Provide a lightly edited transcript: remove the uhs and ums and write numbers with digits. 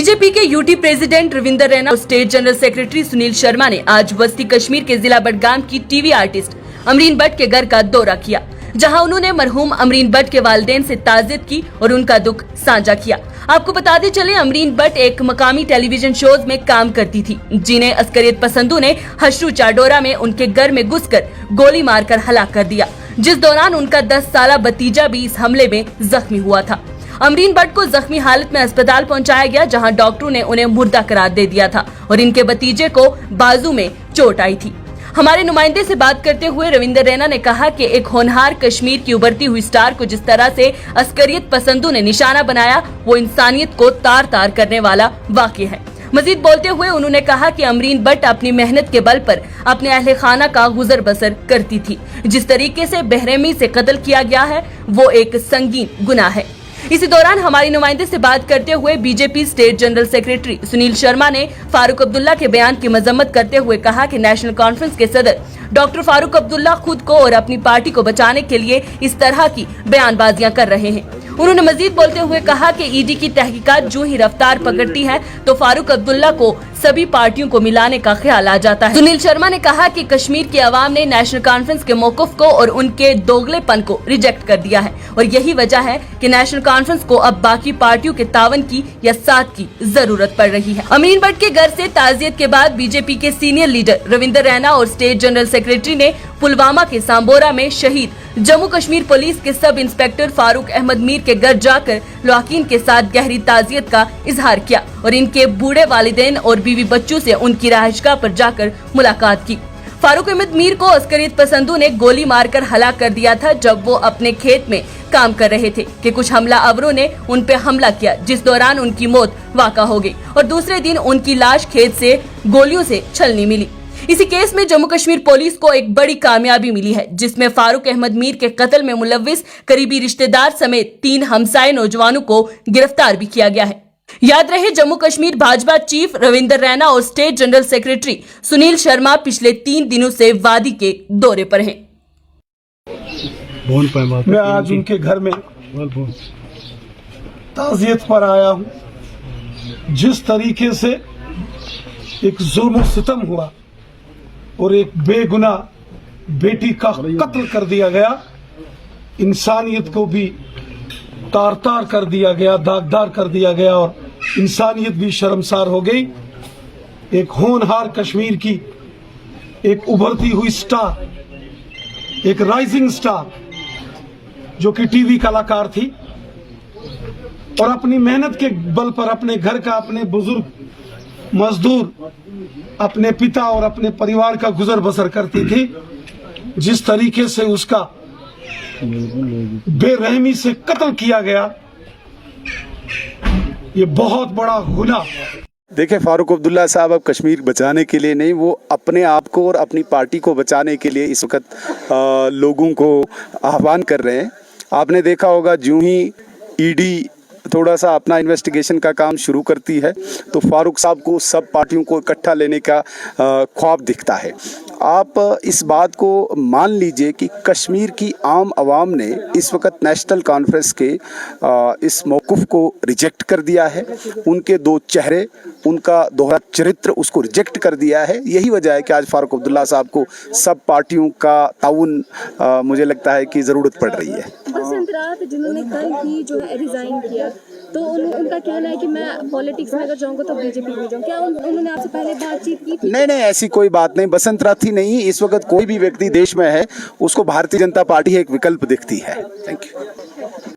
BJP के UT president Ravinder Raina और state general secretary Sunil Sharma ने आज वस्ती कश्मीर के जिला बडगाम की टीवी आर्टिस्ट अमरीन भट्ट के घर का दौरा किया, जहां उन्होंने मरहूम अमरीन भट्ट के वालिदैन से ताज़ियत की और उनका दुख साझा किया। आपको बताते चले, अमरीन भट्ट एक मकामी टेलीविजन शोज में काम करती थी, जिन्हें अस्करियत पसंदों ने हशरू चाडोरा में उनके घर में घुसकर गोली मारकर हलाक कर दिया, जिस दौरान उनका 10 साला भतीजा भी इस हमले में जख्मी हुआ था। अमरीन भट्ट को जख्मी हालत में अस्पताल पहुंचाया गया, जहां डॉक्टरों ने उन्हें मुर्दा करार दे दिया था और इनके भतीजे को बाजू में चोट आई थी। हमारे नुमाइंदे से बात करते हुए रविंदर रैना ने कहा कि एक होनहार कश्मीर की उभरती हुई स्टार को जिस तरह से अस्करियत पसंदों ने निशाना बनाया, वो इंसानियत को तार तार करने वाला वाक़या है। मजीद बोलते हुए उन्होंने कहा कि अमरीन भट्ट अपनी मेहनत के बल पर अपने अहले खाना का गुजर बसर करती थी। जिस तरीके से बेरहमी से कत्ल किया गया है, वो एक संगीन गुनाह है। इसी दौरान हमारी नुमाइंदे से बात करते हुए BJP state general secretary Sunil Sharma ने फारूक अब्दुल्ला के बयान की मजम्मत करते हुए कहा कि नेशनल कॉन्फ्रेंस के सदर डॉक्टर फारूक अब्दुल्ला खुद को और अपनी पार्टी को बचाने के लिए इस तरह की बयानबाजियां कर रहे हैं। उन्होंने मजीद बोलते हुए कहा कि ईडी की तहकीकात जो ही रफ्तार पकड़ती है तो फारूक अब्दुल्ला को सभी पार्टियों को मिलाने का ख्याल आ जाता है। सुनील शर्मा ने कहा कि कश्मीर की आवाम ने नेशनल कॉन्फ्रेंस के मौक़िफ़ को और उनके दोगलेपन को रिजेक्ट कर दिया है और यही वजह है कि नेशनल कॉन्फ्रेंस को अब बाकी पार्टियों के तावन की या साथ की जरूरत पड़ रही है। अमरीन भट्ट के घर से ताज़ियत के बाद बीजेपी के सीनियर लीडर रविंदर रैना और स्टेट जनरल सेक्रेटरी ने पुलवामा के सांबोरा में शहीद जम्मू कश्मीर पुलिस के सब इंस्पेक्टर फारूक अहमद मीर के घर जाकर लौकीन के साथ गहरी ताज़ियत का इजहार किया और इनके बूढ़े वालिदैन और बीवी बच्चों से उनकी रहायशगाह पर जाकर मुलाकात की। फारूक अहमद मीर को अस्करियत पसंदों ने गोली मारकर हलाक कर दिया था जब वो अपने खेत में काम कर रहे थे कि कुछ हमलावरों ने उन पे हमला किया, जिस दौरान उनकी मौत वाक़ा हो गई और दूसरे दिन उनकी लाश खेत से गोलियों से छलनी मिली। इसी केस में जम्मू कश्मीर पुलिस को एक बड़ी कामयाबी मिली है, जिसमें फारूक अहमद मीर के कत्ल में मुलव्विस करीबी रिश्तेदार समेत 3 हमसाये नौजवानों को गिरफ्तार भी किया गया है। याद रहे, जम्मू कश्मीर भाजपा चीफ रविंदर रैना और state general secretary Sunil Sharma पिछले 3 दिनों से वादी के दौरे पर हैं। मैं आज उनके घर में ताज़ियत पर आया हूँ। जिस तरीके से एक जुल्म सितम हुआ और एक बेगुनाह बेटी का कत्ल कर दिया गया, इंसानियत को भी तार तार कर दिया गया, दागदार कर दिया गया और इंसानियत भी शर्मसार हो गई। एक होनहार कश्मीर की एक उभरती हुई स्टार, एक राइजिंग स्टार जो कि टीवी कलाकार थी और अपनी मेहनत के बल पर अपने घर का, अपने बुजुर्ग मजदूर, अपने पिता और अपने परिवार का गुजर बसर करती थी। जिस तरीके से उसका बेरहमी से कत्ल किया गया, ये बहुत बड़ा गुनाह। देखिए, फारूक अब्दुल्ला साहब अब कश्मीर बचाने के लिए नहीं, वो अपने आप को और अपनी पार्टी को बचाने के लिए इस वक्त लोगों को आह्वान कर रहे हैं। आपने देखा होगा, जो ही ईडी थोड़ा सा अपना इन्वेस्टिगेशन का काम शुरू करती है तो फारूक साहब को सब पार्टियों को इकट्ठा लेने का ख्वाब दिखता है। आप इस बात को मान लीजिए कि कश्मीर की आम आवाम ने इस वक्त नेशनल कॉन्फ्रेंस के इस मौक़िफ़ को रिजेक्ट कर दिया है। उनके 2 चेहरे, उनका दोहरा चरित्र, उसको रिजेक्ट कर दिया है। यही वजह है कि आज फारूक अब्दुल्ला साहब को सब पार्टियों का ताउन मुझे लगता है कि ज़रूरत पड़ रही है। बसंत रात जिन्होंने कल ही जो है रिजाइन किया, तो उनका कहना है कि मैं पॉलिटिक्स में अगर जाऊंगा तो बीजेपी में जाऊं। क्या उन्होंने आपसे पहले बातचीत की थी? नहीं, ऐसी कोई बात नहीं। बसंत रात ही नहीं, इस वक्त कोई भी व्यक्ति देश में है उसको भारतीय जनता पार्टी एक विकल्प दिखती है। Thank you.